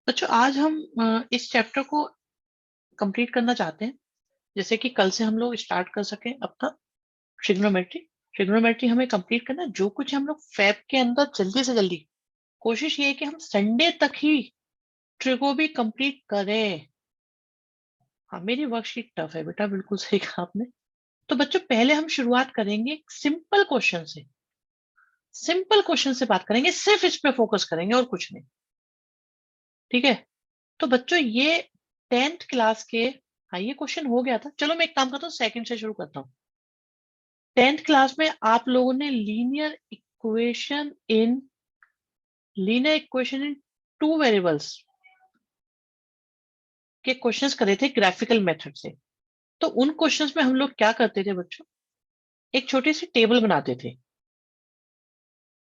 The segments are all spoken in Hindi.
बच्चों आज हम इस चैप्टर को कंप्लीट करना चाहते हैं, जैसे कि कल से हम लोग स्टार्ट कर सकें अपना ट्रिग्नोमेट्री। ट्रिग्नोमेट्री हमें कंप्लीट करना है। जो कुछ हम लोग फैब के अंदर जल्दी से जल्दी, कोशिश ये है कि हम संडे तक ही ट्रिगो भी कंप्लीट करें। हाँ, मेरी वर्कशीट टफ है बेटा, बिल्कुल सही कहा आपने। तो बच्चों पहले हम शुरुआत करेंगे सिंपल क्वेश्चन से। सिंपल क्वेश्चन से बात करेंगे, सिर्फ इस पे फोकस करेंगे और कुछ नहीं। ठीक है? तो बच्चों ये 10th क्लास के, हाँ ये क्वेश्चन हो गया था। चलो मैं एक काम करता हूँ, सेकंड से शुरू करता हूँ। 10th क्लास में आप लोगों ने linear equation in two variables के क्वेश्चंस करे थे ग्राफिकल मेथड से। तो उन क्वेश्चंस में हम लोग क्या करते थे बच्चों, एक छोटी सी टेबल बनाते थे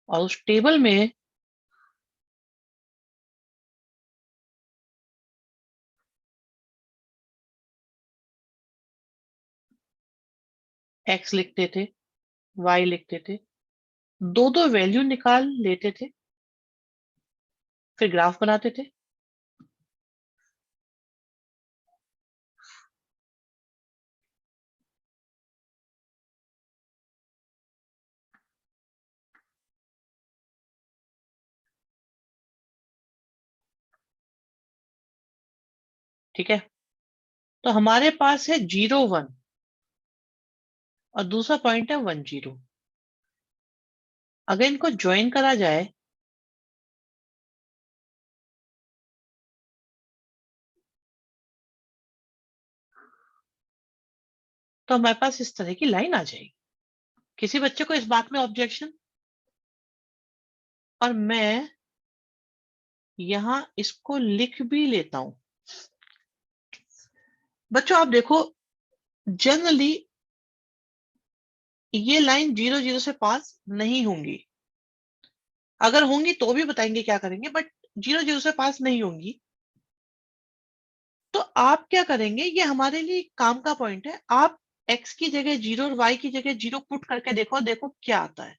और उस टेबल में एक्स लिखते थे, वाई लिखते थे, दो दो वैल्यू निकाल लेते थे, फिर ग्राफ बनाते थे। ठीक है? तो हमारे पास है 0 1 और दूसरा पॉइंट है 1 0। अगर इनको ज्वाइन करा जाए तो हमारे पास इस तरह की लाइन आ जाएगी। किसी बच्चे को इस बात में ऑब्जेक्शन? और मैं यहां इसको लिख भी लेता हूं। बच्चों आप देखो, जनरली ये लाइन 0 0 से पास नहीं होंगी। अगर होंगी तो भी बताएंगे क्या करेंगे, बट 0 0 से पास नहीं होंगी। तो आप क्या करेंगे, ये हमारे लिए काम का पॉइंट है। आप x की जगह 0 और y की जगह 0 पुट करके देखो, देखो क्या आता है।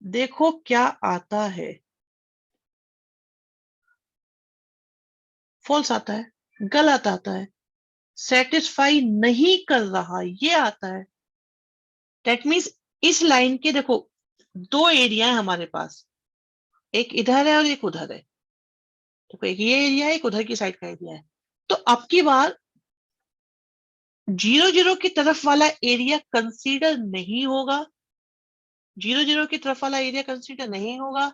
देखो क्या आता है। फॉल्स आता है, गलत आता है, सेटिस्फाई नहीं कर रहा, ये आता है। दैट मीन्स इस लाइन के देखो दो एरिया है हमारे पास, एक इधर है और एक उधर है। देखो एक ये एरिया है, एक उधर की साइड का एरिया है। तो अब की बार 0 0 की तरफ वाला एरिया कंसीडर नहीं होगा। 0 0 की तरफ वाला एरिया कंसीडर नहीं होगा।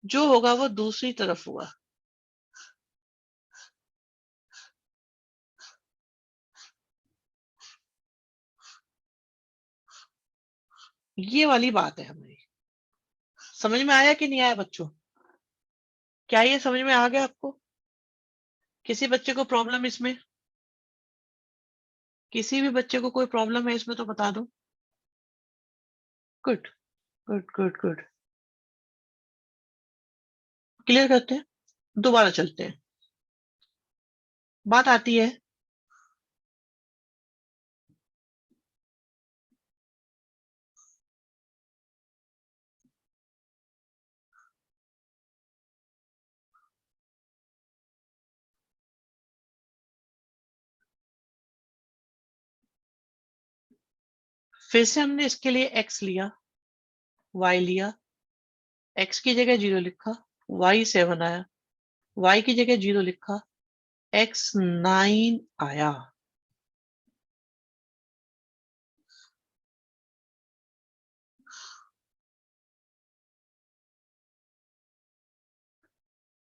जो होगा वो दूसरी तरफ होगा। ये वाली बात है हमारी। समझ में आया कि नहीं आया बच्चों? क्या ये समझ में आ गया आपको? किसी बच्चे को प्रॉब्लम इसमें? किसी भी बच्चे को कोई प्रॉब्लम है इसमें तो बता दो। Good, good good good. Clear करते हैं, दोबारा चलते हैं। बात आती है, फिर से हमने इसके लिए x लिया, y लिया, x की जगह 0 लिखा, y 7 आया, y की जगह 0 लिखा, x 9 आया।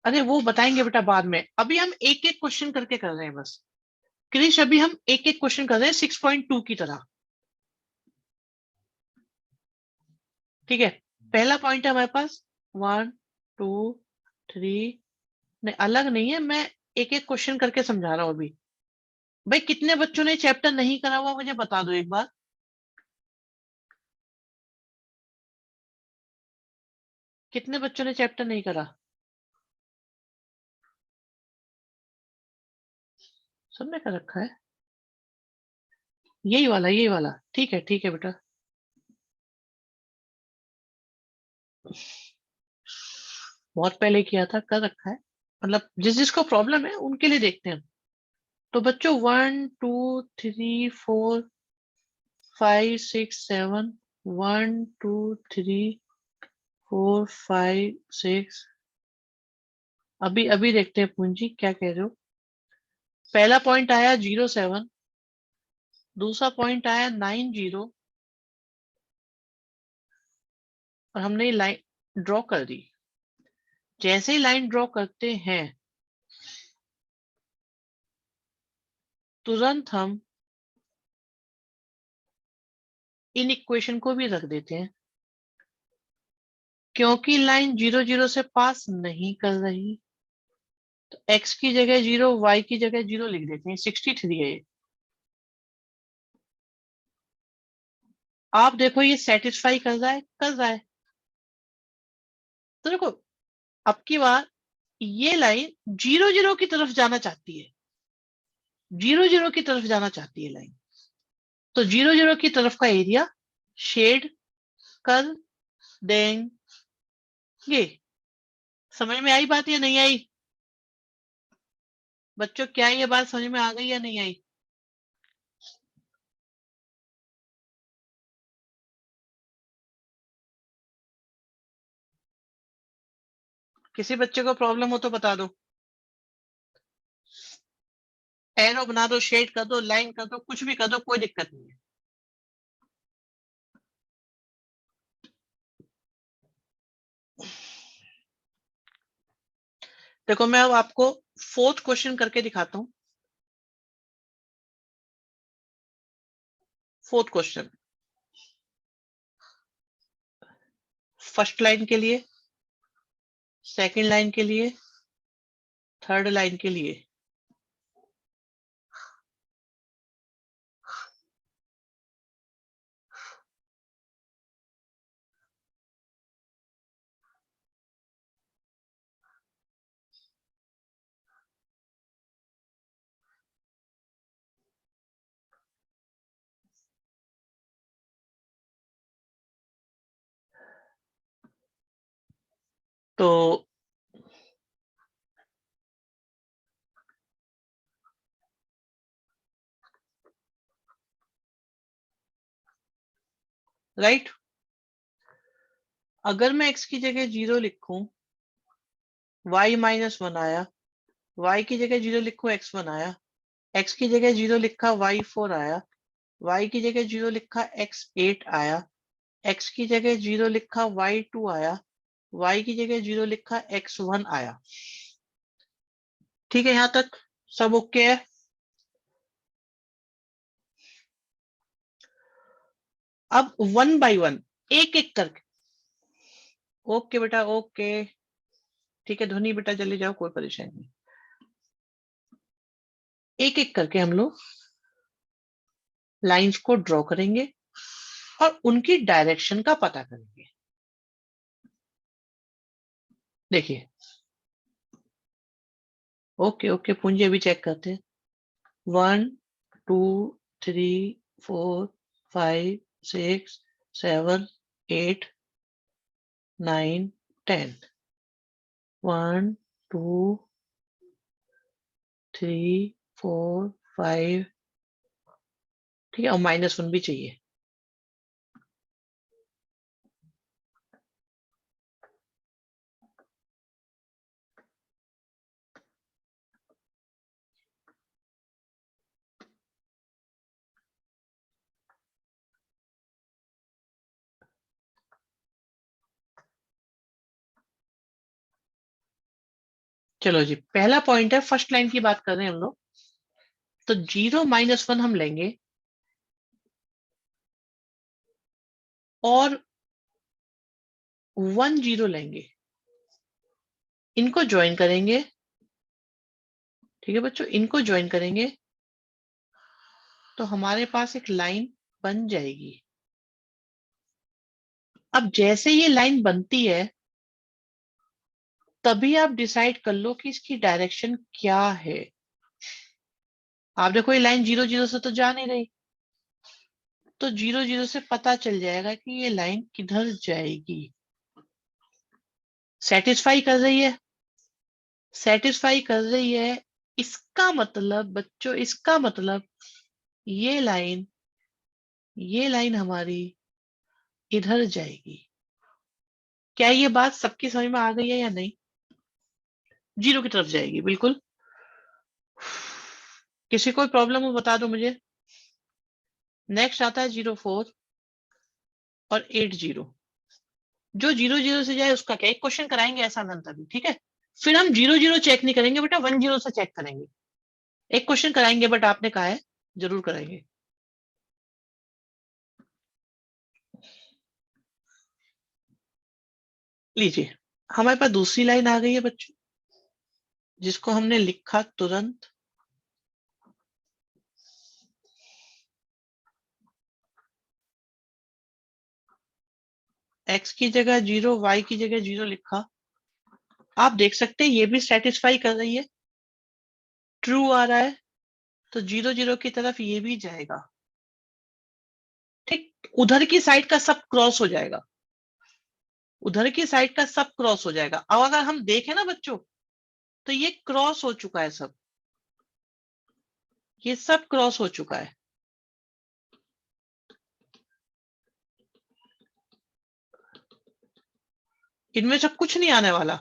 अरे वो बताएंगे बेटा बाद में, अभी हम एक एक क्वेश्चन करके कर रहे हैं बस। क्रिश अभी हम एक एक क्वेश्चन कर रहे हैं 6.2 की तरह। ठीक है? पहला पॉइंट है हमारे पास 1 2 3। नहीं अलग नहीं है, मैं एक एक क्वेश्चन करके समझा रहा हूं अभी। भाई कितने बच्चों ने चैप्टर नहीं करा हुआ मुझे बता दो एक बार। कितने बच्चों ने चैप्टर नहीं करा? सबने कर रखा है। यही वाला, यही वाला। ठीक है बेटा। बहुत पहले किया था, कर रखा है। मतलब जिस जिसको प्रॉब्लम है उनके लिए देखते हैं। तो बच्चों 1 2 3 4 5 6 7, 1 2 3 4 5 6। अभी अभी देखते हैं पूंजी क्या कह रहे हो। पहला पॉइंट आया 07, दूसरा पॉइंट आया 90, और हमने ये लाइन ड्रॉ कर दी। जैसे ही लाइन ड्रॉ करते हैं तुरंत हम इन इक्वेशन को भी रख देते हैं, क्योंकि लाइन 0 0 से पास नहीं कर रही। तो x की जगह 0, y की जगह 0 लिख देते हैं। 63 है ये। आप देखो ये सेटिस्फाई कर रहा है, कर रहा है। तो देखो अब की बार ये लाइन 0 0 की तरफ जाना चाहती है, 0 0 की तरफ जाना चाहती है लाइन। तो 0 0 की तरफ का एरिया शेड कर देंगे। समझ में आई बात या नहीं आई? बच्चों क्या ये बात समझ में आ गई या नहीं आई? किसी बच्चे को प्रॉब्लम हो तो बता दो। एरो बना दो, शेड कर दो, लाइन कर दो, कुछ भी कर दो, कोई दिक्कत नहीं है। देखो मैं अब आपको फोर्थ क्वेश्चन करके दिखाता हूं। फोर्थ क्वेश्चन फर्स्ट लाइन के लिए, सेकंड लाइन के लिए, थर्ड लाइन के लिए। तो राइट, अगर मैं x की जगह 0 लिखूं, y-1 आया, y की जगह 0 लिखूं, x1 आया, x की जगह 0 लिखा, y4 आया, y की जगह 0 लिखा, x8 आया, x की जगह 0 लिखा, y2 आया, y की जगह 0 लिखा, x1 आया। ठीक है, यहां तक सब ओके है? अब 1 बाय 1 एक एक करके। ओके बेटा, ओके। ठीक है ध्वनि बेटा, चले जाओ, कोई परेशानी नहीं। एक एक करके हम लोग लाइंस को ड्रॉ करेंगे और उनकी डायरेक्शन का पता करेंगे। देखिए, ओके ओके पूंजी, अभी चेक करते हैं। 1 2 3 4 5 6 7 8 9 10। 1 2 3 4 5। ठीक है, और -1 भी चाहिए। चलो जी, पहला पॉइंट है, फर्स्ट लाइन की बात कर रहे हैं हम लोग। तो 0 - 1 हम लेंगे और 1 0 लेंगे, इनको ज्वाइन करेंगे। ठीक है बच्चों, इनको ज्वाइन करेंगे तो हमारे पास एक लाइन बन जाएगी। अब जैसे ये लाइन बनती है तभी आप डिसाइड कर लो कि इसकी डायरेक्शन क्या है। आप देखो ये लाइन 0 0 से तो जा नहीं रही, तो 0 0 से पता चल जाएगा कि ये लाइन किधर जाएगी। सेटिस्फाई कर रही है? सेटिस्फाई कर रही है, इसका मतलब बच्चों, इसका मतलब ये लाइन हमारी इधर जाएगी। क्या ये बात सबकी समझ में आ गई है या नहीं? जीरो की तरफ जाएगी, बिल्कुल। किसी कोई प्रॉब्लम हो बता दो मुझे। नेक्स्ट आता है 04 और 80। जो 00 से जाए उसका क्या, एक क्वेश्चन कराएंगे ऐसा अनंत अभी, ठीक है। फिर हम 00 चेक नहीं करेंगे बेटा, 10 से चेक करेंगे। एक क्वेश्चन कराएंगे, बट आपने कहा है जरूर कराएंगे। लीजिए, हमारे पास दूसरी लाइन आ गई है बच्चों, जिसको हमने लिखा तुरंत। x की जगह 0, y की जगह 0 लिखा। आप देख सकते हैं ये भी सेटिस्फाई कर रही है, ट्रू आ रहा है, तो 00 की तरफ ये भी जाएगा। ठीक, उधर की साइड का सब क्रॉस हो जाएगा, उधर की साइड का सब क्रॉस हो जाएगा। अब अगर हम देखें ना बच्चों, तो ये क्रॉस हो चुका है सब, ये सब क्रॉस हो चुका है। इनमें से कुछ नहीं आने वाला।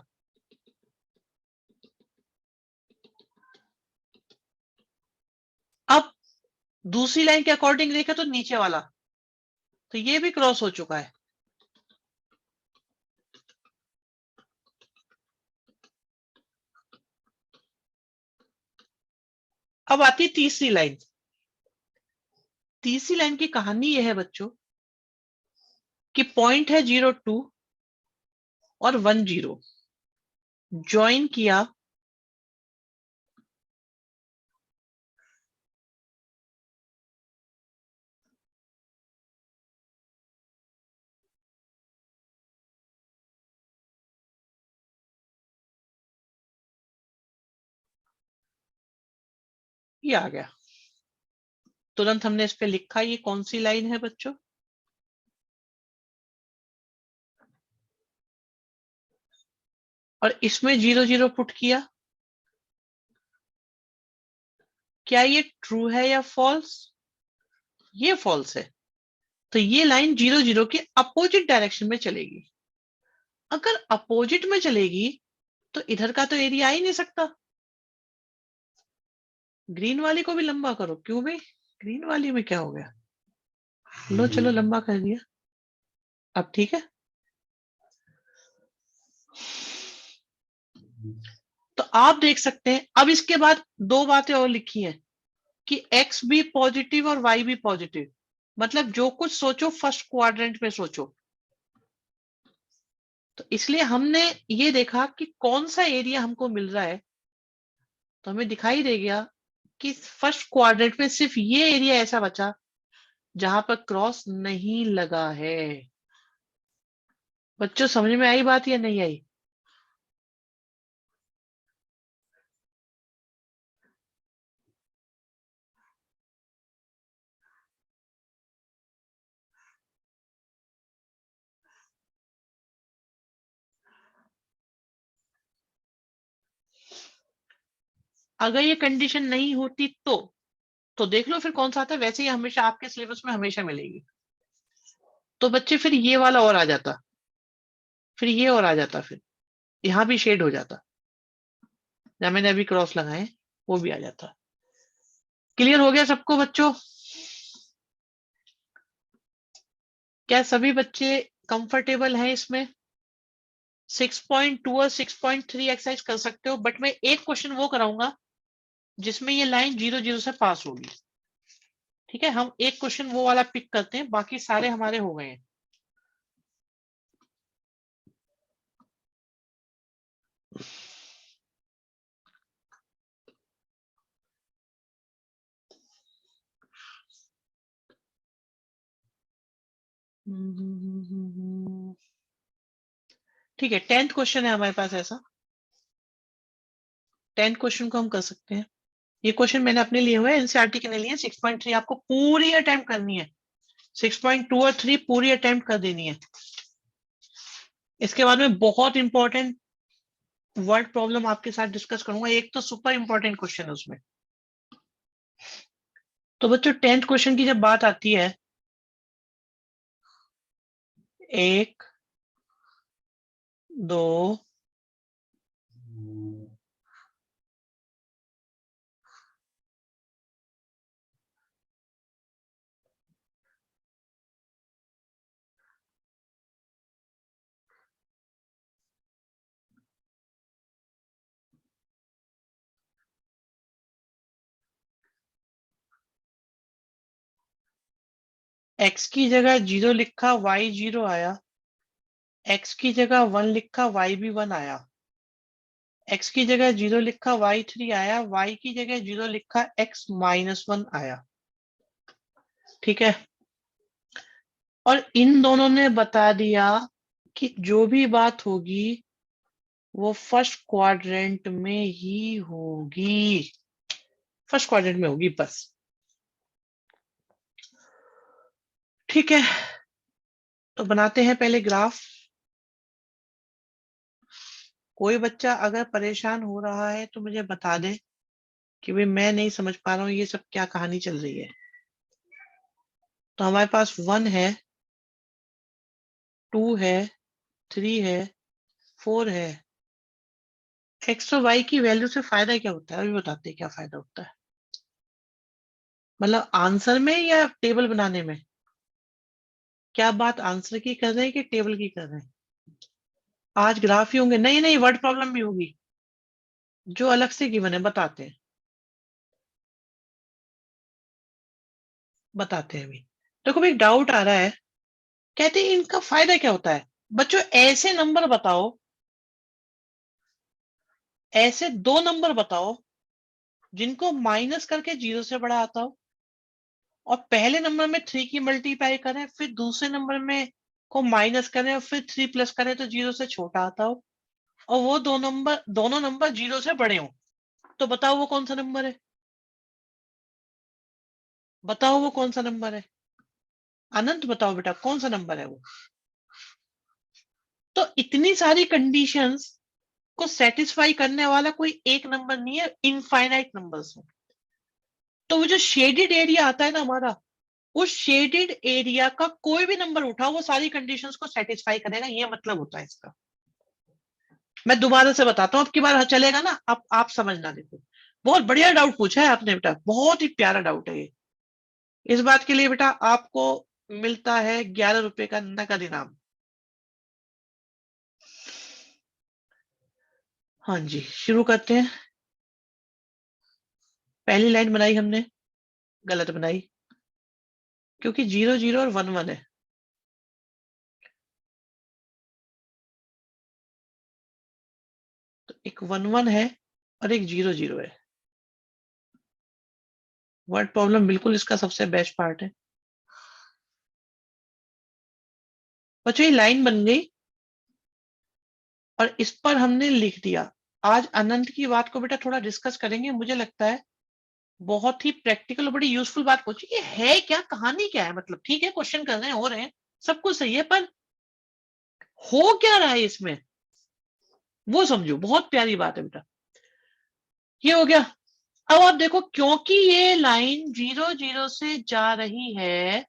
अब दूसरी लाइन के अकॉर्डिंग देखें तो नीचे वाला, तो ये भी क्रॉस हो चुका है। अब आती है तीसरी लाइन। तीसरी लाइन की कहानी यह है बच्चों कि पॉइंट है 02 और 10, ज्वाइन किया, ये आ गया। तुरंत हमने इस पे लिखा, ये कौन सी लाइन है बच्चों? और इसमें 00 पुट किया। क्या ये ट्रू है या फॉल्स? ये फॉल्स है, तो ये लाइन 00 के अपोजिट डायरेक्शन में चलेगी। अगर अपोजिट में चलेगी तो इधर का तो एरिया आ ही नहीं सकता। ग्रीन वाली को भी लंबा करो, क्यों भाई? ग्रीन वाली में क्या हो गया? लो चलो, लंबा कर दिया। अब ठीक है। तो आप देख सकते हैं, अब इसके बाद दो बातें और लिखी हैं कि x भी पॉजिटिव और y भी पॉजिटिव, मतलब जो कुछ सोचो फर्स्ट क्वाड्रेंट में सोचो। तो इसलिए हमने ये देखा कि कौन सा एरिया हमको मिल रहा है, तो हमें दिखाई दे गया कि फर्स्ट क्वाड्रेंट में सिर्फ ये एरिया ऐसा बचा जहां पर क्रॉस नहीं लगा है। बच्चों समझ में आई बात या नहीं आई? अगर ये कंडीशन नहीं होती तो देख लो फिर कौन सा आता है। वैसे ही हमेशा आपके सिलेबस में हमेशा मिलेगी। तो बच्चे फिर ये वाला और आ जाता, फिर ये और आ जाता, फिर यहाँ भी शेड हो जाता, जहां मैंने अभी क्रॉस लगाए वो भी आ जाता। क्लियर हो गया सबको बच्चों? क्या सभी बच्चे कंफर्टेबल हैं इसमें? 6.2 और 6.3 एक्सरसाइज कर सकते हो, बट मैं एक क्वेश्चन वो कराऊंगा जिसमें ये लाइन 00 से पास होगी। ठीक है, हम एक क्वेश्चन वो वाला पिक करते हैं, बाकी सारे हमारे हो गए हैं। ठीक है, 10th क्वेश्चन है हमारे पास ऐसा। 10th क्वेश्चन को हम कर सकते हैं। ये क्वेश्चन मैंने अपने लिए हुए, एनसीईआरटी के लिए 6.3 आपको पूरी अटेम्प्ट करनी है। 6.2 और 3 पूरी अटेम्प्ट कर देनी है। इसके बाद में बहुत इंपॉर्टेंट वर्ड प्रॉब्लम आपके साथ डिस्कस करूंगा। एक तो सुपर इंपॉर्टेंट क्वेश्चन है उसमें। तो बच्चों 10th क्वेश्चन की जब बात आती है, 1, 2, x की जगह 0 लिखा, y 0 आया। x की जगह 1 लिखा, y भी 1 आया। x की जगह 0 लिखा, y 3 आया। y की जगह 0 लिखा, x -1 आया। ठीक है। और इन दोनों ने बता दिया कि जो भी बात होगी वो फर्स्ट क्वाड्रेंट में ही होगी। फर्स्ट क्वाड्रेंट में होगी बस। ठीक है, तो बनाते हैं पहले ग्राफ। कोई बच्चा अगर परेशान हो रहा है तो मुझे बता दे कि भाई मैं नहीं समझ पा रहा हूँ ये सब क्या कहानी चल रही है। तो हमारे पास 1 है, 2 है, 3 है, 4 है। एक्स और वाई की वैल्यू से फायदा क्या होता है, अभी बताते हैं क्या फायदा होता है। मतलब आंसर में या टेबल बनाने में? क्या बात आंसर की कर रहे हैं कि टेबल की कर रहे हैं? आज ग्राफ ही होंगे? नहीं नहीं, वर्ड प्रॉब्लम भी होगी जो अलग से गिवन है। बताते हैं अभी। देखो भाई, डाउट आ रहा है। कहते हैं इनका फायदा क्या होता है। बच्चों ऐसे नंबर बताओ, ऐसे 2 नंबर बताओ जिनको माइनस करके 0 से बड़ा आता हो, और पहले नंबर में 3 की मल्टीप्लाई करें, फिर दूसरे नंबर में को माइनस करें और फिर 3 प्लस करें तो 0 से छोटा आता हो, और वो दोनों नंबर 0 से बड़े हो। तो बताओ वो कौन सा नंबर है? बताओ वो कौन सा नंबर है? अनंत, बताओ बेटा कौन सा नंबर है वो? तो इतनी सारी कंडीशंस को सेटिस्फाई करने वाला कोई एक नंबर नहीं है, इनफाइनाइट नंबर्स है। तो वो जो शेडेड एरिया आता है ना हमारा, उस शेडेड एरिया का कोई भी नंबर उठाओ वो सारी कंडीशंस को सेटिस्फाई करेगा, ये मतलब होता है इसका। मैं दोबारा से बताता हूँ, अब की बार चलेगा ना, अब आप समझना। देखो, बहुत बढ़िया डाउट पूछा है आपने बेटा, बहुत ही प्यारा डाउट है ये। इस बात के लिए बेटा आपको मिलता है 11 रुपए का नगद इनाम। हाँ जी, शुरू करते हैं। पहली लाइन बनाई हमने, गलत बनाई, क्योंकि 0 0 और 1 1 है। तो एक 1 1 है और एक 0 0 है। वर्ड प्रॉब्लम बिल्कुल इसका सबसे बेस्ट पार्ट है। बच्चों ये लाइन बन गई और इस पर हमने लिख दिया। आज अनंत की बात को बेटा थोड़ा डिस्कस करेंगे। मुझे लगता है बहुत ही प्रैक्टिकल और बड़ी यूजफुल बात पूछी। ये है क्या, कहानी क्या है? मतलब ठीक है, क्वेश्चन कर रहे हैं, हो रहे हैं, सब कुछ सही है, पर हो क्या रहा है इसमें, वो समझो। बहुत प्यारी बात है बेटा। ये हो गया। अब आप देखो, क्योंकि ये लाइन 0 0 से जा रही है,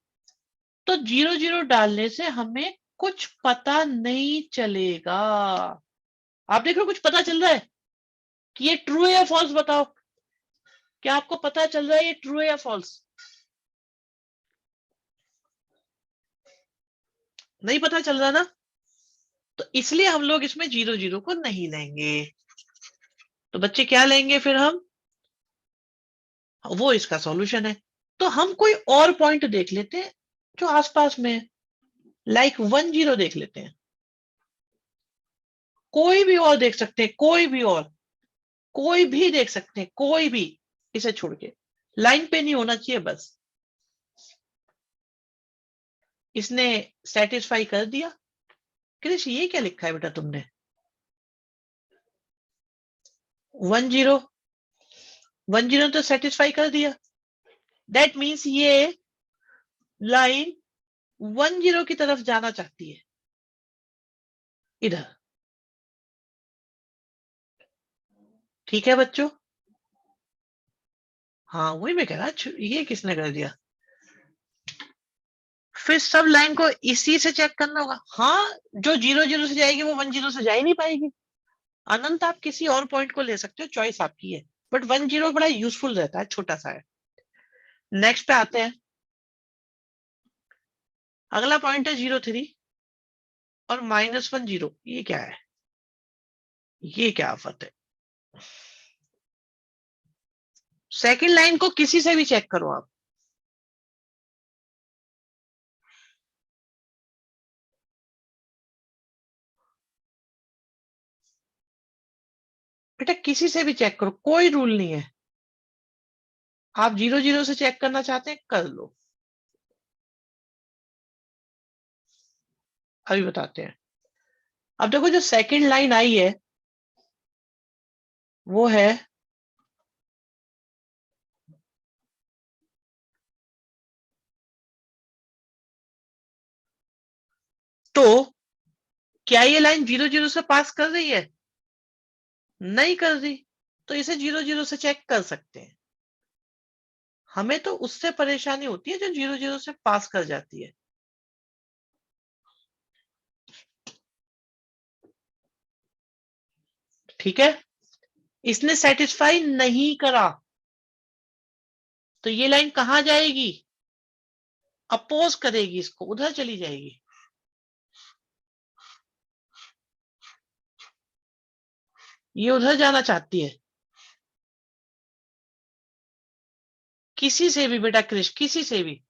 तो 0 0 डालने से हमें कुछ पता नहीं चलेगा। आप देख रहे हो कुछ पता चल रहा है कि ये ट्रू है या फॉल्स? बताओ, क्या आपको पता चल रहा है ये ट्रू है या फॉल्स? नहीं पता चल रहा ना, तो इसलिए हम लोग इसमें 0 0 को नहीं लेंगे। तो बच्चे क्या लेंगे फिर हम? वो इसका सॉल्यूशन है। तो हम कोई और पॉइंट देख लेते हैं जो आसपास में है। लाइक 1 0 देख लेते हैं। कोई भी और देख सकते हैं, कोई भी और, कोई भी देख सकते हैं, कोई भी, इसे छोड़ के। लाइन पे नहीं होना चाहिए बस। इसने सेटिस्फाई कर दिया। कृष ये क्या लिखा है बेटा तुमने? 1 0, 1 0 तो सेटिस्फाई कर दिया। दैट मीन्स ये लाइन 1 0 की तरफ जाना चाहती है, इधर। ठीक है बच्चों? हाँ वही मैं कह रहा, ये किसने कर दिया? फिर सब लाइन को इसी से चेक करना होगा। हाँ, जो 0 0 से जाएगी वो 1 0 से जा ही नहीं पाएगी। अनंत आप किसी और पॉइंट को ले सकते हो, चॉइस आपकी है, बट 1 0 बड़ा यूजफुल रहता है, छोटा सा है। नेक्स्ट पे आते हैं। अगला पॉइंट है 0 3 और -1 0। ये क्या है? ये क्या आफत है? सेकंड लाइन को किसी से भी चेक करो आप। बेटा किसी से भी चेक करो, कोई रूल नहीं है। आप 0 0 से चेक करना चाहते हैं, कर लो। अभी बताते हैं। अब देखो जो सेकंड लाइन आई है वो है तो क्या ये लाइन 0 0 से पास कर रही है? नहीं कर रही, तो इसे 0 0 से चेक कर सकते हैं। हमें तो उससे परेशानी होती है जो 0 0 से पास कर जाती है। ठीक है, इसने सेटिस्फाई नहीं करा, तो ये लाइन कहां जाएगी? अपोज करेगी इसको, उधर चली जाएगी। ये उधर जाना चाहती है। किसी से भी बेटा क्रिश, किसी से भी,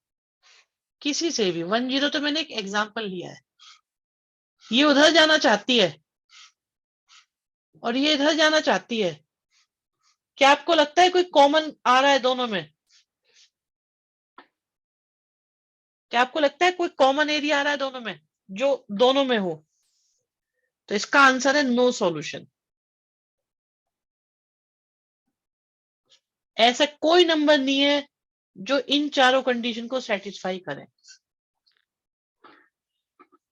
किसी से भी। 1 0 तो मैंने एक एग्जाम्पल लिया है। ये उधर जाना चाहती है और ये इधर जाना चाहती है। क्या आपको लगता है कोई कॉमन आ रहा है दोनों में? क्या आपको लगता है कोई कॉमन एरिया आ रहा है दोनों में, जो दोनों में हो? तो इसका आंसर है नो सॉल्यूशन। ऐसा कोई नंबर नहीं है जो इन चारों कंडीशन को सेटिस्फाई करे।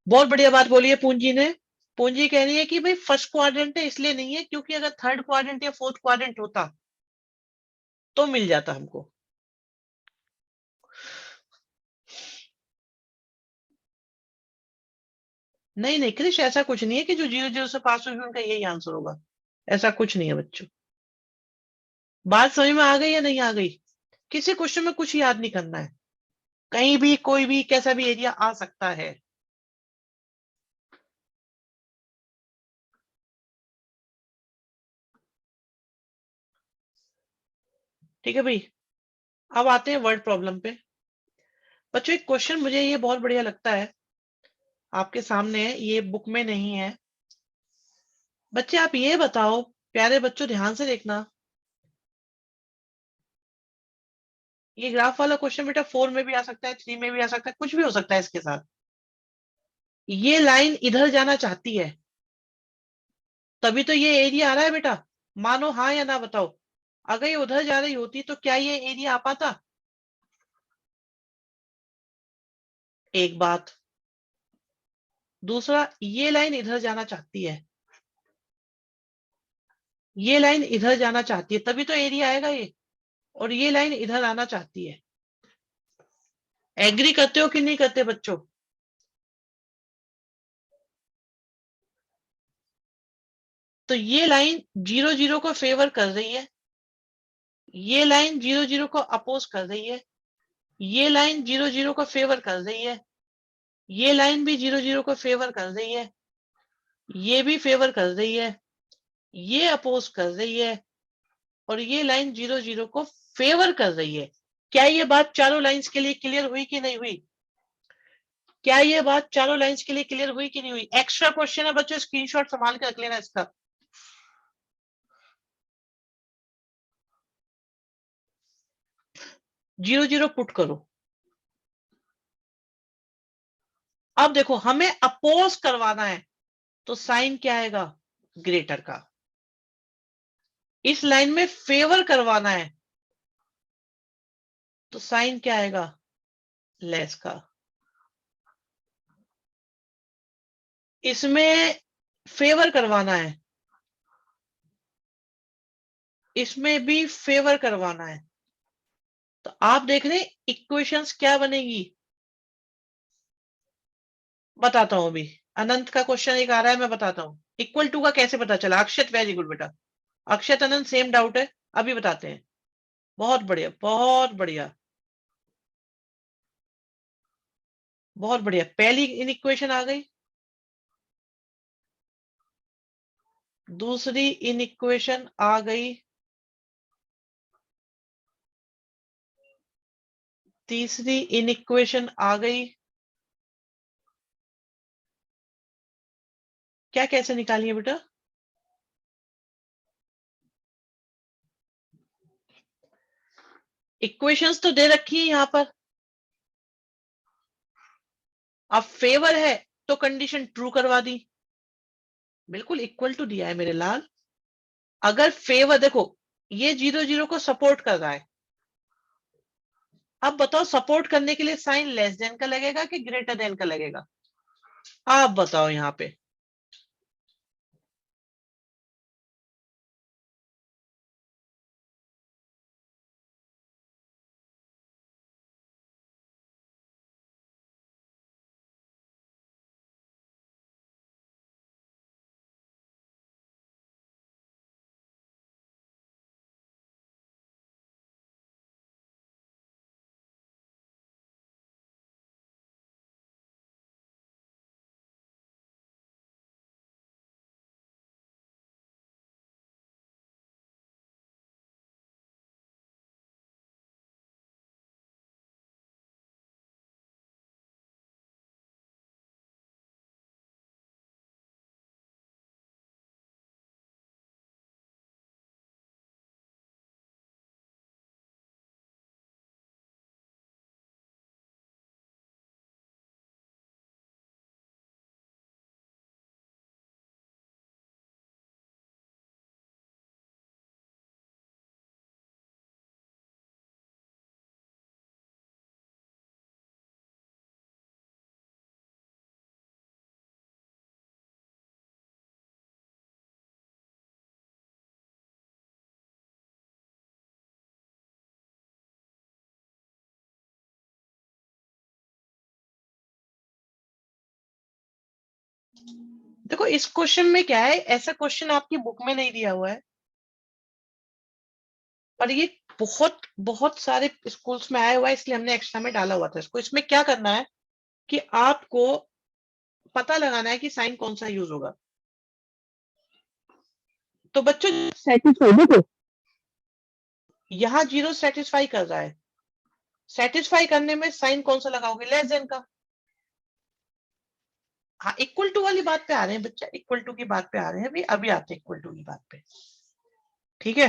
बहुत बढ़िया बात बोली है पूंजी ने। पूंजी कह रही है कि भाई फर्स्ट क्वाड्रेंट है इसलिए नहीं है, क्योंकि अगर थर्ड क्वाड्रेंट या फोर्थ क्वाड्रेंट होता तो मिल जाता हमको। नहीं नहीं क्रिश, ऐसा कुछ नहीं है कि जो 0 0 से पास हुई उनका यही आंसर होगा। ऐसा कुछ नहीं है बच्चों। बात समझ में आ गई या नहीं आ गई? किसी क्वेश्चन में कुछ याद नहीं करना है, कहीं भी कोई भी कैसा भी एरिया आ सकता है। ठीक है भाई, अब आते हैं वर्ड प्रॉब्लम पे। बच्चों एक क्वेश्चन मुझे ये बहुत बढ़िया लगता है, आपके सामने है, ये बुक में नहीं है। बच्चे आप ये बताओ, प्यारे बच्चों ध्यान से देखना। ये ग्राफ वाला क्वेश्चन बेटा 4 में भी आ सकता है, 3 में भी आ सकता है, कुछ भी हो सकता है इसके साथ। ये लाइन इधर जाना चाहती है, तभी तो ये एरिया आ रहा है बेटा। मानो हाँ या ना बताओ। अगर ये उधर जा रही होती तो क्या ये एरिया आ पाता? एक बात। दूसरा, ये लाइन इधर जाना चाहती है, ये लाइन इधर जाना चाहती है, तभी तो एरिया आएगा ये। और ये लाइन इधर आना चाहती है। एग्री करते हो कि नहीं करते बच्चों? तो ये लाइन 0 0 को फेवर कर रही है, ये लाइन 0 0 को अपोज कर रही है, ये लाइन 0 0 को फेवर कर रही है, ये लाइन भी 0 0 को फेवर कर रही है, ये भी फेवर कर रही है, ये अपोज कर रही है, और ये लाइन 0 0 को फेवर कर रही है। क्या ये बात चारों लाइंस के लिए क्लियर हुई कि नहीं हुई? क्या ये बात चारों लाइंस के लिए क्लियर हुई कि नहीं हुई? एक्स्ट्रा क्वेश्चन है बच्चों, स्क्रीनशॉट संभाल के रख लेना इसका। 0 0 पुट करो। अब देखो हमें अपोज करवाना है, तो साइन क्या आएगा? ग्रेटर का। इस लाइन में फेवर करवाना है, तो साइन क्या आएगा? लेस का। इसमें फेवर करवाना है, इसमें भी फेवर करवाना है। तो आप देख रहे हैं इक्वेशंस क्या बनेगी, बताता हूं अभी। अनंत का क्वेश्चन एक आ रहा है, मैं बताता हूं। इक्वल टू का कैसे पता चला? अक्षत, वेरी गुड बेटा। अक्षत अनंत सेम डाउट है, अभी बताते हैं। बहुत बढ़िया, बहुत बढ़िया, बहुत बढ़िया। पहली इन इक्वेशन आ गई, दूसरी इन इक्वेशन आ गई, तीसरी इन इक्वेशन आ गई। क्या कैसे निकालिए बेटा? इक्वेशंस तो दे रखी है यहां पर। अब फेवर है तो कंडीशन ट्रू करवा दी, बिल्कुल इक्वल टू दिया है मेरे लाल। अगर फेवर, देखो ये 0 0 को सपोर्ट कर रहा है। अब बताओ सपोर्ट करने के लिए साइन लेस देन का लगेगा कि ग्रेटर देन का लगेगा? आप बताओ यहां पे। देखो इस क्वेश्चन में क्या है, ऐसा क्वेश्चन आपकी बुक में नहीं दिया हुआ है, पर ये बहुत बहुत सारे स्कूल्स में आया हुआ है, इसलिए हमने एक्स्ट्रा में डाला हुआ था इसको। इसमें क्या करना है कि आपको पता लगाना है कि साइन कौन सा यूज होगा। तो बच्चों सेटिस्फाई, देखो यहाँ 0 सेटिस्फाई कर रहा है, सेटिस्फाई करने में साइन कौन सा लगाओगे? लेस देन का। हाँ, इक्वल टू वाली बात पे आ रहे हैं बच्चा, इक्वल टू की बात पे आ रहे हैं, अभी अभी आते हैं इक्वल टू की बात पे। ठीक है,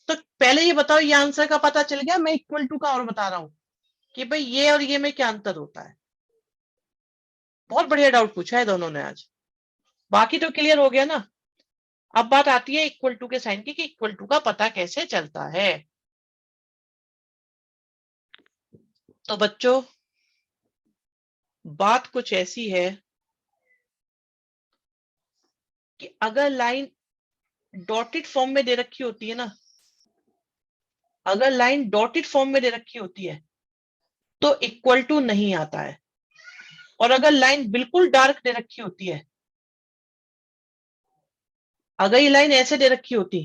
तो पहले ये बताओ, ये आंसर का पता चल गया? मैं इक्वल टू का और बता रहा हूं कि भाई ये और ये में क्या अंतर होता है। बहुत बढ़िया डाउट पूछा है दोनों ने आज। बाकी तो क्लियर हो गया ना। अब बात आती है इक्वल टू के साइन की, कि इक्वल टू का पता कैसे चलता है। तो बच्चों बात कुछ ऐसी है कि अगर लाइन डॉटेड फॉर्म में दे रखी होती है ना, अगर लाइन डॉटेड फॉर्म में दे रखी होती है तो इक्वल टू नहीं आता है। और अगर लाइन बिल्कुल डार्क दे रखी होती है, अगर ये लाइन ऐसे दे रखी होती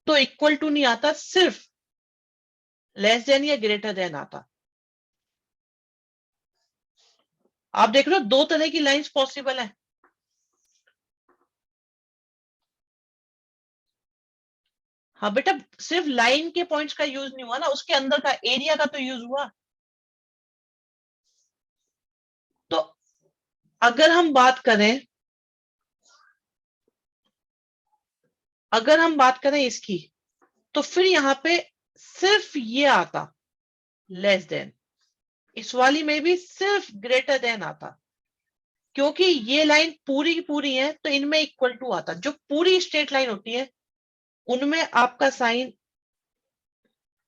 तो इक्वल टू नहीं आता, सिर्फ लेस देन या ग्रेटर देन आता। आप देख रहे हो दो तरह की लाइंस पॉसिबल है। हाँ बेटा, सिर्फ लाइन के पॉइंट्स का यूज नहीं हुआ ना, उसके अंदर का एरिया का तो यूज हुआ। तो अगर हम बात करें, अगर हम बात करें इसकी, तो फिर यहां पे सिर्फ ये आता लेस देन, इस वाली में भी सिर्फ ग्रेटर देन आता। क्योंकि ये लाइन पूरी की पूरी है तो इनमें इक्वल टू आता। जो पूरी स्ट्रेट लाइन होती है उनमें आपका साइन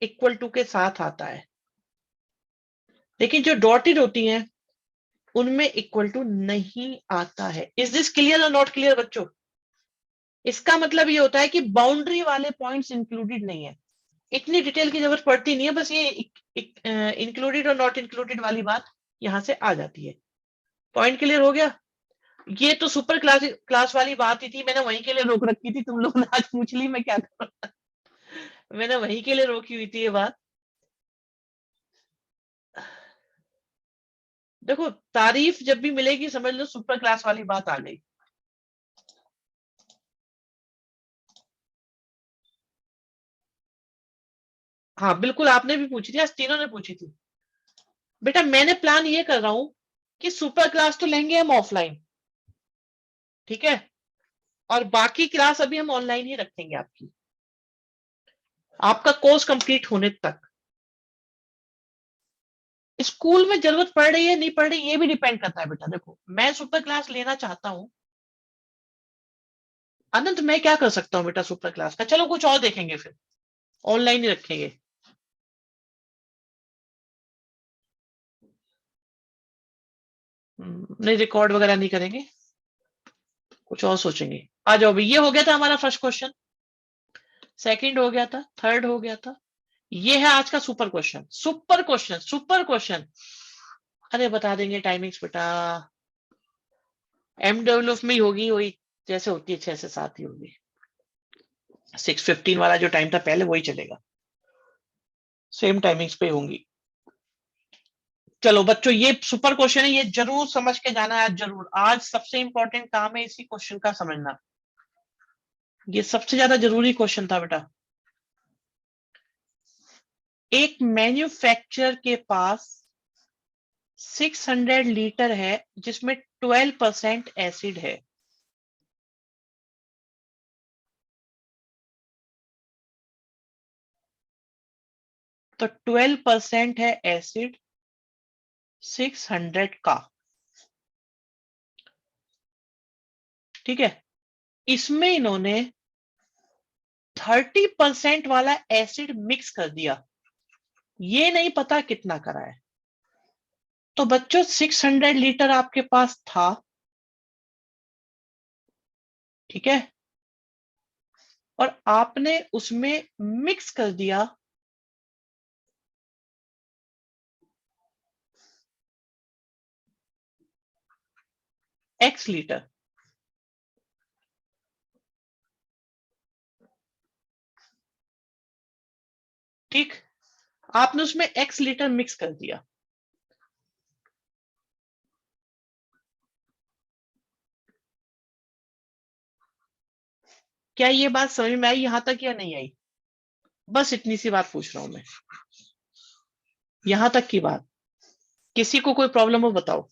इक्वल टू के साथ आता है, लेकिन जो डॉटेड होती हैं उनमें इक्वल टू नहीं आता है। इज दिस क्लियर और नॉट क्लियर बच्चों? इसका मतलब ये होता है कि बाउंड्री वाले पॉइंट्स इंक्लूडेड नहीं है। इतनी डिटेल की जरूरत पड़ती नहीं है, बस ये इंक्लूडेड और नॉट इंक्लूडेड वाली बात यहां से आ जाती है। पॉइंट क्लियर हो गया? ये तो सुपर क्लास वाली बात ही थी, मैंने वहीं के लिए रोक रखी थी, तुम लोगों ने आज पूछ ली, मैं क्या करूं। मैंने वहीं के लिए रोकी हुई थी ये बात। देखो, तारीफ जब भी मिलेगी समझ लो सुपर क्लास वाली बात आ गई। हाँ बिल्कुल, आपने भी पूछी थी, आज तीनों ने पूछी थी। बेटा मैंने प्लान ये कर रहा हूं कि सुपर क्लास तो लेंगे हम ऑफलाइन, ठीक है, और बाकी क्लास अभी हम ऑनलाइन ही रखेंगे आपकी, आपका कोर्स कंप्लीट होने तक। स्कूल में जरूरत पड़ रही है नहीं पड़ रही ये भी डिपेंड करता है बेटा। देखो मैं सुपर क्लास लेना चाहता हूं, अनंत मैं क्या कर सकता हूँ बेटा सुपर क्लास का? चलो कुछ और देखेंगे, फिर ऑनलाइन ही रखेंगे। नहीं रिकॉर्ड वगैरह नहीं करेंगे, कुछ और सोचेंगे। आ जाओ भाई, ये हो गया था हमारा फर्स्ट क्वेश्चन, सेकंड हो गया था, थर्ड हो गया था, ये है आज का super question. Super question, super question, अरे बता देंगे टाइमिंग्स बेटा, MWF में ही होगी वही, जैसे होती है 6 से 7 ही होगी। 6:15 वाला जो टाइम था पहले वही चलेगा, सेम टाइमिंग्स पे होंगी। चलो बच्चों, ये सुपर क्वेश्चन है, ये जरूर समझ के जाना है आज, जरूर। आज सबसे इंपॉर्टेंट काम है इसी क्वेश्चन का समझना, ये सबसे ज्यादा जरूरी क्वेश्चन था बेटा। एक मैन्युफैक्चरर के पास 600 लीटर है जिसमें 12% एसिड है, तो 12% है एसिड 600 का, ठीक है। इसमें इन्होंने 30% वाला एसिड मिक्स कर दिया, ये नहीं पता कितना करा है। तो बच्चों 600 लीटर आपके पास था, ठीक है, और आपने उसमें मिक्स कर दिया X लीटर, ठीक, आपने उसमें X लीटर मिक्स कर दिया। क्या ये बात समझ में आई यहां तक या नहीं आई? बस इतनी सी बात पूछ रहा हूं मैं, यहां तक की बात। किसी को कोई प्रॉब्लम हो बताओ।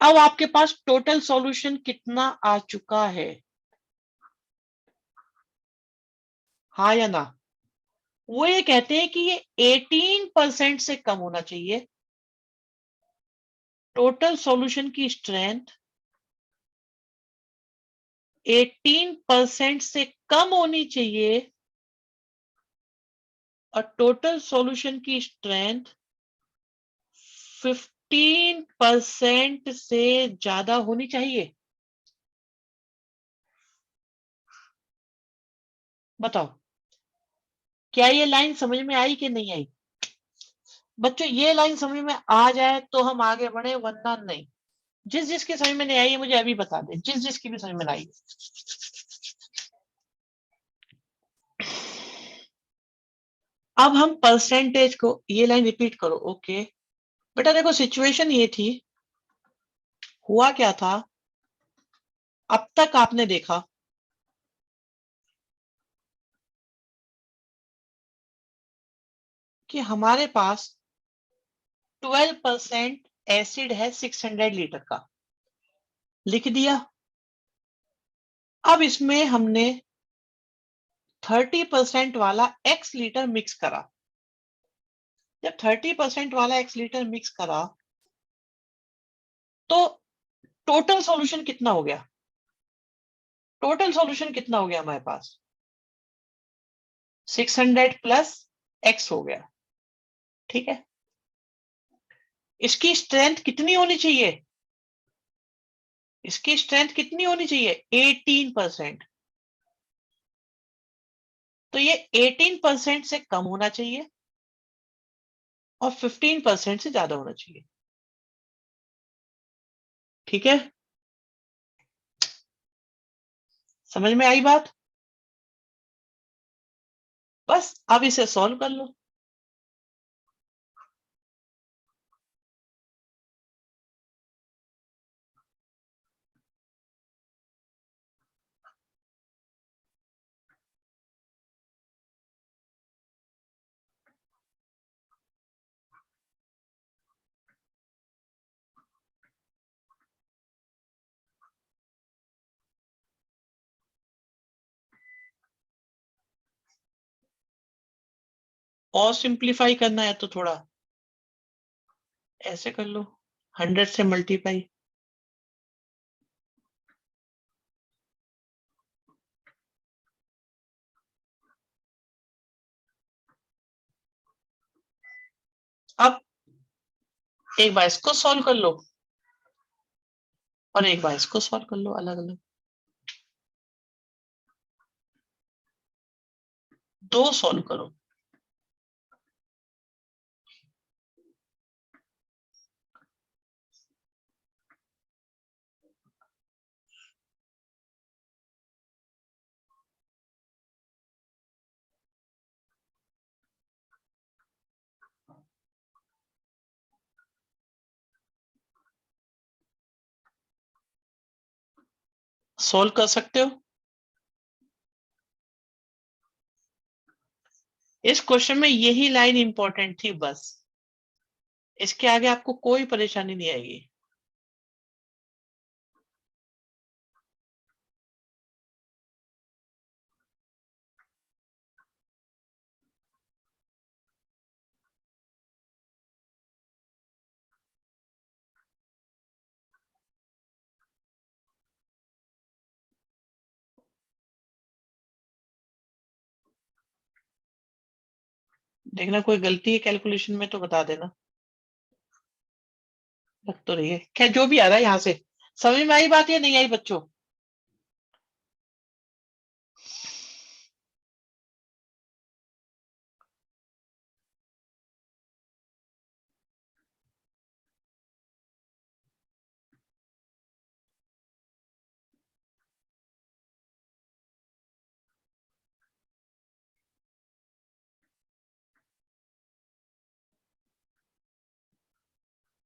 अब आपके पास टोटल सॉल्यूशन कितना आ चुका है, हाँ या ना? वो ये कहते हैं कि ये 18% से कम होना चाहिए, टोटल सॉल्यूशन की स्ट्रेंथ 18% से कम होनी चाहिए, और टोटल सॉल्यूशन की स्ट्रेंथ 15% से ज्यादा होनी चाहिए। बताओ, क्या ये लाइन समझ में आई कि नहीं आई? बच्चों ये लाइन समझ में आ जाए तो हम आगे बढ़े, वरना नहीं। जिस जिसकी समझ में नहीं आई है मुझे अभी बता दे, जिस जिसकी भी समझ में आई। अब हम परसेंटेज को, ये लाइन रिपीट करो, ओके। बेटा देखो सिचुएशन ये थी, हुआ क्या था, अब तक आपने देखा कि हमारे पास 12% एसिड है 600 लीटर का, लिख दिया। अब इसमें हमने 30% वाला X लीटर मिक्स करा। जब 30% वाला X लीटर मिक्स करा तो टोटल सॉल्यूशन कितना हो गया? टोटल सॉल्यूशन कितना हो गया हमारे पास? 600 प्लस X हो गया, ठीक है। इसकी स्ट्रेंथ कितनी होनी चाहिए? इसकी स्ट्रेंथ कितनी होनी चाहिए? 18%। तो ये 18% से कम होना चाहिए और 15% से ज्यादा होना चाहिए। ठीक है, समझ में आई बात? बस अब इसे सॉल्व कर लो। और सिंप्लीफाई करना है तो थोड़ा ऐसे कर लो, 100 से मल्टीप्लाई। अब एक बार इसको सॉल्व कर लो और एक बार इसको सॉल्व कर लो अलग अलग। दो सॉल्व करो। सॉल्व कर सकते हो। इस क्वेश्चन में यही लाइन इंपॉर्टेंट थी बस, इसके आगे आपको कोई परेशानी नहीं आएगी। देखना कोई गलती है कैलकुलेशन में तो बता देना। लग तो रही है, क्या जो भी आ रहा है यहाँ से। समझ में आई बात या नहीं आई बच्चों?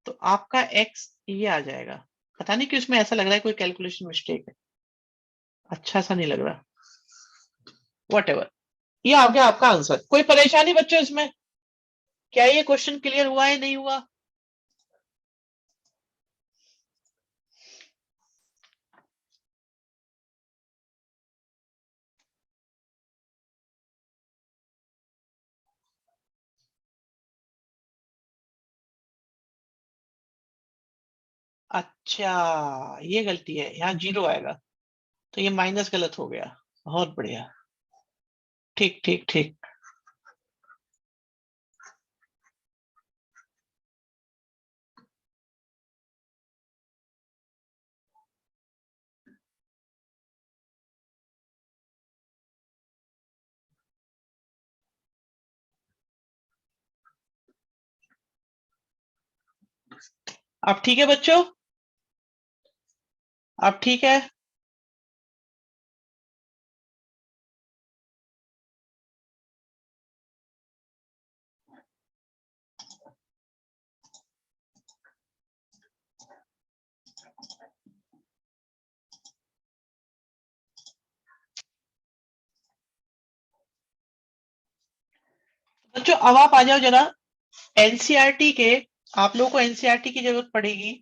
तो आपका x ये आ जाएगा। पता नहीं क्यों इसमें ऐसा लग रहा है कोई कैलकुलेशन मिस्टेक है, अच्छा सा नहीं लग रहा। वट एवर, ये आ गया आपका आंसर। कोई परेशानी बच्चों इसमें? क्या ये क्वेश्चन क्लियर हुआ है नहीं हुआ? अच्छा, ये गलती है, यहाँ जीरो आएगा तो ये माइनस गलत हो गया। बहुत बढ़िया, ठीक ठीक ठीक। अब ठीक है बच्चों, अब ठीक है। बच्चों अब आप आ जाओ जरा एनसीईआरटी के। आप लोगों को एनसीईआरटी की जरूरत पड़ेगी।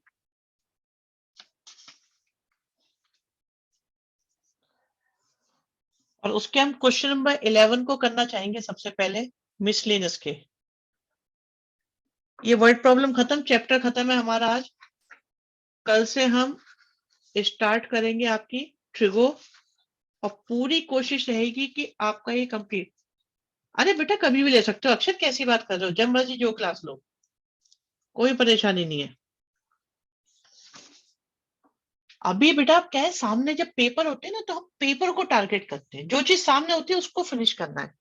और उसके हम क्वेश्चन नंबर 11 को करना चाहेंगे सबसे पहले, मिसलेनियस के। ये वर्ड प्रॉब्लम खत्म, चैप्टर खत्म है हमारा आज। कल से हम स्टार्ट करेंगे आपकी ट्रिगो, और पूरी कोशिश रहेगी कि आपका ये कंप्लीट। अरे बेटा कभी भी ले सकते हो अक्षर, कैसी बात कर रहे हो, जब मर्जी जो क्लास लो, कोई परेशानी नहीं है। अभी बेटा क्या है, सामने जब पेपर होते हैं ना तो हम पेपर को टारगेट करते हैं, जो चीज सामने होती है उसको फिनिश करना है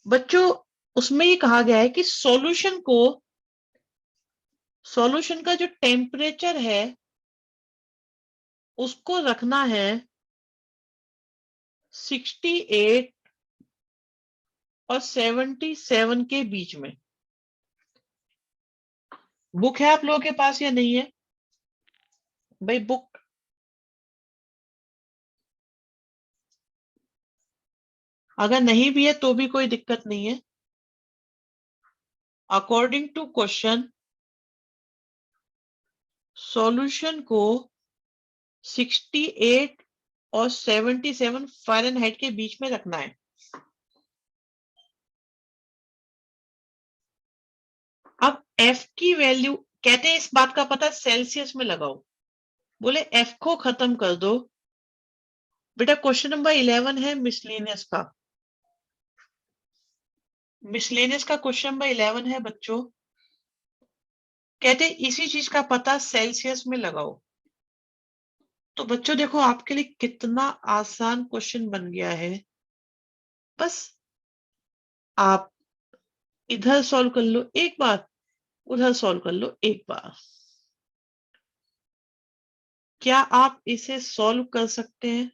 बच्चों। उसमें ये कहा गया है कि सॉल्यूशन का जो टेम्परेचर है उसको रखना है 68 और 77 के बीच में। बुक है आप लोगों के पास या नहीं है भाई बुक? अगर नहीं भी है तो भी कोई दिक्कत नहीं है। अकॉर्डिंग टू क्वेश्चन, सॉल्यूशन को 68 और 77 फ़ारेनहाइट के बीच में रखना है। अब F की वैल्यू, कहते हैं इस बात का पता सेल्सियस में लगाओ। बोले F को खत्म कर दो। बेटा क्वेश्चन नंबर 11 है मिसलेनियस का। मिसलेनियस का क्वेश्चन नंबर 11 है बच्चों। कहते हैं इसी चीज का पता सेल्सियस में लगाओ। तो बच्चों देखो आपके लिए कितना आसान क्वेश्चन बन गया है। बस आप इधर सॉल्व कर लो एक बार, उधर सॉल्व कर लो एक बार। क्या आप इसे सॉल्व कर सकते हैं?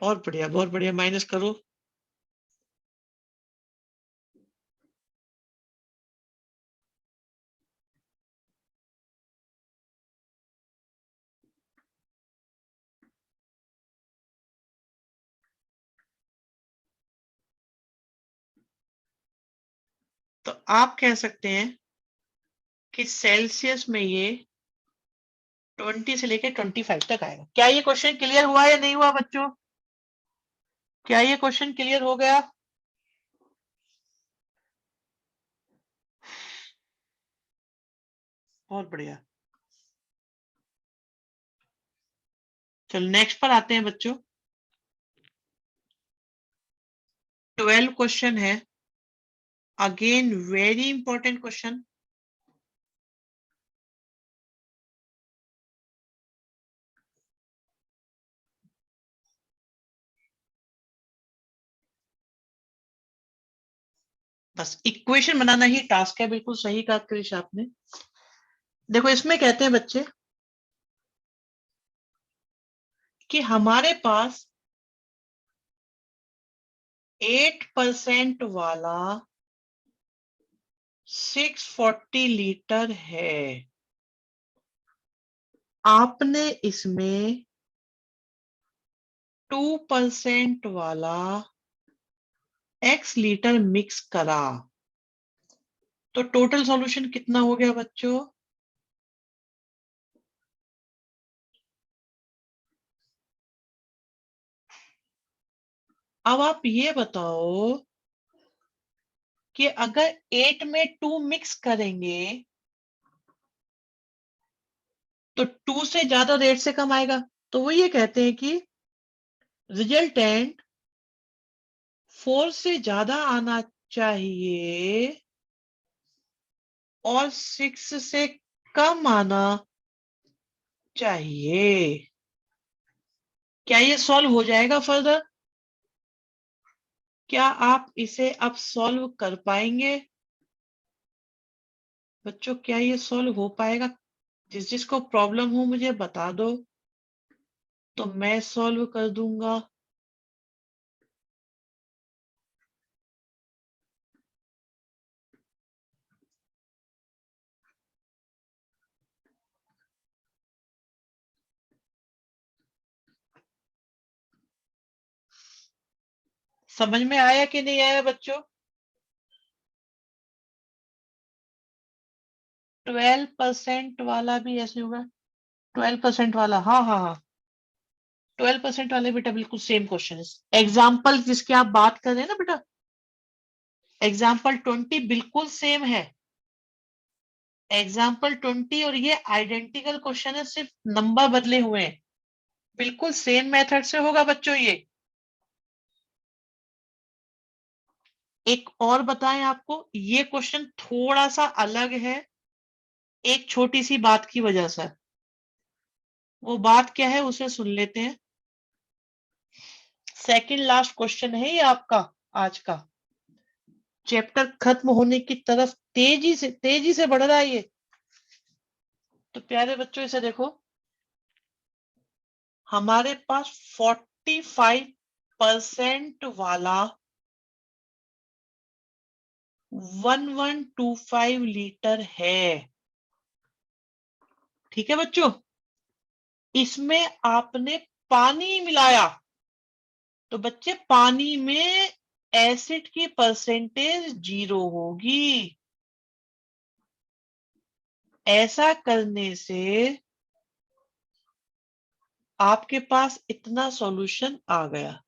बहुत बढ़िया, बहुत बढ़िया। माइनस करो। तो आप कह सकते हैं कि सेल्सियस में ये 20 से लेकर 25 तक आएगा। क्या ये क्वेश्चन क्लियर हुआ या नहीं हुआ बच्चों? क्या ये क्वेश्चन क्लियर हो गया? बहुत बढ़िया। चलो नेक्स्ट पर आते हैं बच्चों। 12 क्वेश्चन है, अगेन वेरी इंपॉर्टेंट क्वेश्चन। बस इक्वेशन बनाना ही टास्क है। बिल्कुल सही कहा क्रिश आपने। देखो इसमें कहते हैं बच्चे कि हमारे पास 8% वाला 640 लीटर है। आपने इसमें 2% वाला x लीटर मिक्स करा, तो टोटल सॉल्यूशन कितना हो गया बच्चों? अब आप ये बताओ कि अगर 8 में 2 मिक्स करेंगे तो 2 से ज्यादा रेट से कम आएगा। तो वो ये कहते हैं कि रिजल्टेंट 4 से ज्यादा आना चाहिए और 6 से कम आना चाहिए। क्या ये सॉल्व हो जाएगा फर्दर? क्या आप इसे अब सॉल्व कर पाएंगे बच्चों? क्या ये सॉल्व हो पाएगा? जिस जिसको प्रॉब्लम हो मुझे बता दो तो मैं सॉल्व कर दूंगा। समझ में आया कि नहीं आया बच्चों? 12% वाला भी ऐसे होगा। 12% वाला, हाँ हाँ हाँ, 12% वाले बेटा बिल्कुल सेम क्वेश्चन है। एग्जाम्पल जिसकी आप बात कर रहे हैं ना बेटा, एग्जाम्पल 20 बिल्कुल सेम है, एग्जाम्पल 20 और ये आइडेंटिकल क्वेश्चन है, सिर्फ नंबर बदले हुए हैं, बिल्कुल सेम मेथड से होगा बच्चों ये। एक और बताएं आपको, ये क्वेश्चन थोड़ा सा अलग है एक छोटी सी बात की वजह से। वो बात क्या है उसे सुन लेते हैं। सेकंड लास्ट क्वेश्चन है ये आपका आज का, चैप्टर खत्म होने की तरफ तेजी से बढ़ रहा है ये। तो प्यारे बच्चों इसे देखो, हमारे पास 45% वाला 1125 लीटर है, ठीक है बच्चों। इसमें आपने पानी मिलाया, तो बच्चे पानी में एसिड की परसेंटेज 0 होगी। ऐसा करने से आपके पास इतना सॉल्यूशन आ गया।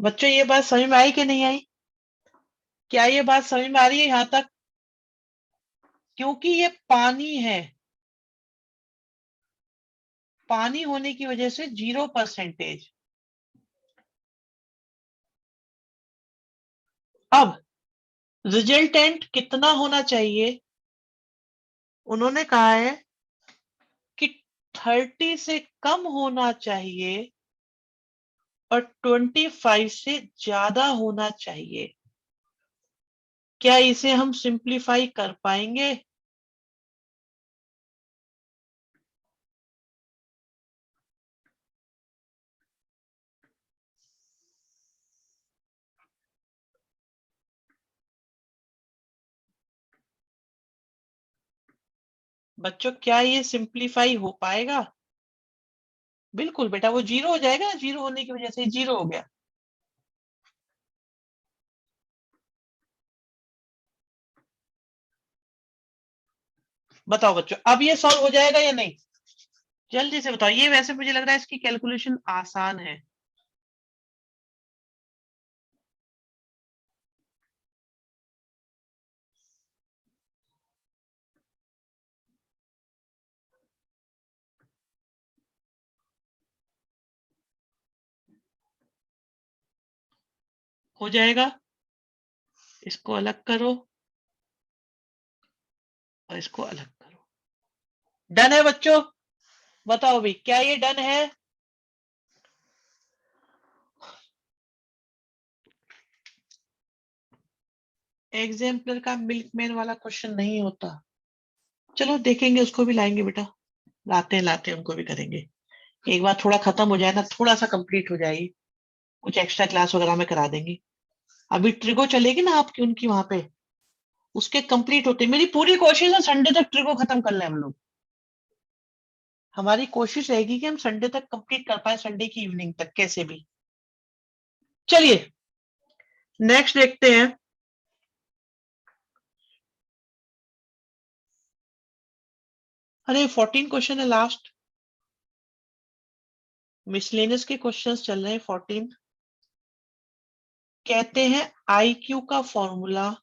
बच्चों ये बात समझ में आई कि नहीं आई? क्या ये बात समझ में आ रही है यहां तक? क्योंकि ये पानी है, पानी होने की वजह से 0%। अब रिजल्टेंट कितना होना चाहिए? उन्होंने कहा है कि 30 से कम होना चाहिए और 25 से ज्यादा होना चाहिए। क्या इसे हम सिंप्लीफाई कर पाएंगे? बच्चों क्या ये सिंप्लीफाई हो पाएगा? बिल्कुल बेटा, वो 0 हो जाएगा, 0 होने की वजह से 0 हो गया। बताओ बच्चों, अब ये सॉल्व हो जाएगा या नहीं? जल्दी से बताओ। ये वैसे मुझे लग रहा है इसकी कैलकुलेशन आसान है। हो जाएगा। इसको अलग करो और इसको अलग करो। डन है बच्चों? बताओ भी, क्या ये डन है? एग्जाम्पलर का मिल्कमैन वाला क्वेश्चन नहीं होता। चलो देखेंगे, उसको भी लाएंगे बेटा, लाते हैं उनको भी करेंगे। एक बार थोड़ा खत्म हो जाए ना, थोड़ा सा कंप्लीट हो जाएगी, कुछ एक्स्ट्रा क्लास वगैरह में करा देंगे। अभी ट्रिगो चलेगी ना आपकी उनकी वहां पे, उसके कंप्लीट होते मेरी पूरी कोशिश है संडे तक ट्रिगो खत्म कर ले हम लोग। हमारी कोशिश रहेगी कि हम संडे तक कंप्लीट कर पाए, संडे की इवनिंग तक कैसे भी। चलिए नेक्स्ट देखते हैं। अरे 14 क्वेश्चन है लास्ट, मिसलेनियस के क्वेश्चंस चल रहे हैं 14। कहते हैं आईक्यू का formula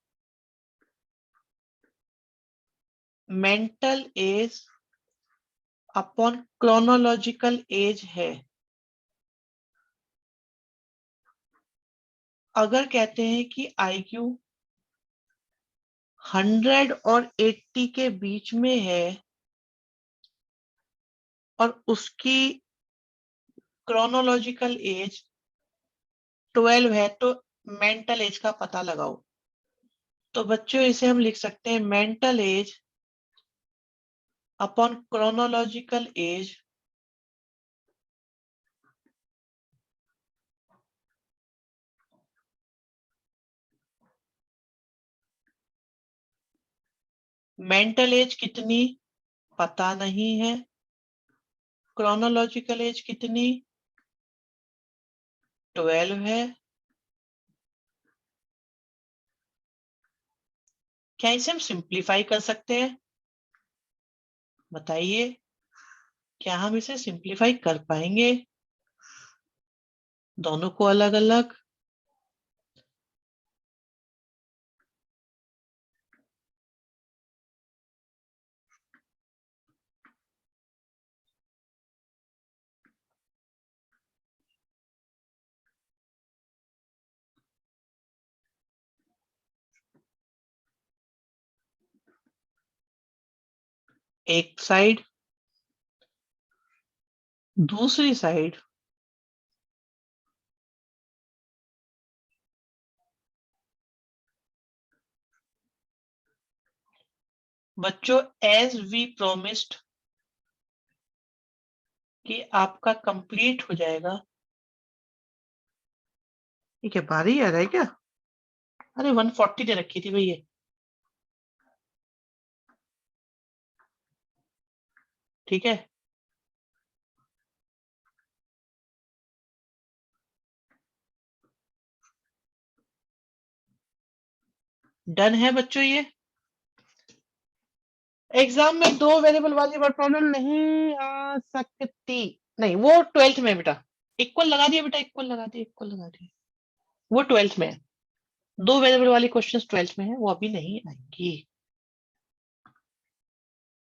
mental as upon chronological age है। अगर कहते हैं कि आईक्यू 100 और 80 के बीच में है और उसकी क्रोनोलॉजिकल एज 12 है, तो मेंटल एज का पता लगाओ। तो बच्चों इसे हम लिख सकते हैं mental as upon chronological age mental as कितनी पता नहीं है, क्रोनोलॉजिकल एज कितनी 12 है। क्या इसे हम सिंप्लीफाई कर सकते हैं? बताइए, क्या हम इसे सिंप्लीफाई कर पाएंगे? दोनों को अलग अलग, एक साइड, दूसरी साइड बच्चों एज वी प्रोमिस्ड कि आपका कंप्लीट हो जाएगा। ठीक है, बारी आ रहा है क्या? अरे 140 दे रखी थी भैया। ठीक है, डन है बच्चों। ये एग्जाम में दो वेरिएबल वाली वर्ड प्रॉब्लम नहीं आ सकती। नहीं, वो 12th में बेटा। इक्वल लगा दिया बेटा, इक्वल लगा दिया, इक्वल लगा दिया। वो 12th में है। दो वेरिएबल वाली क्वेश्चंस 12th में है, वो अभी नहीं आएंगी।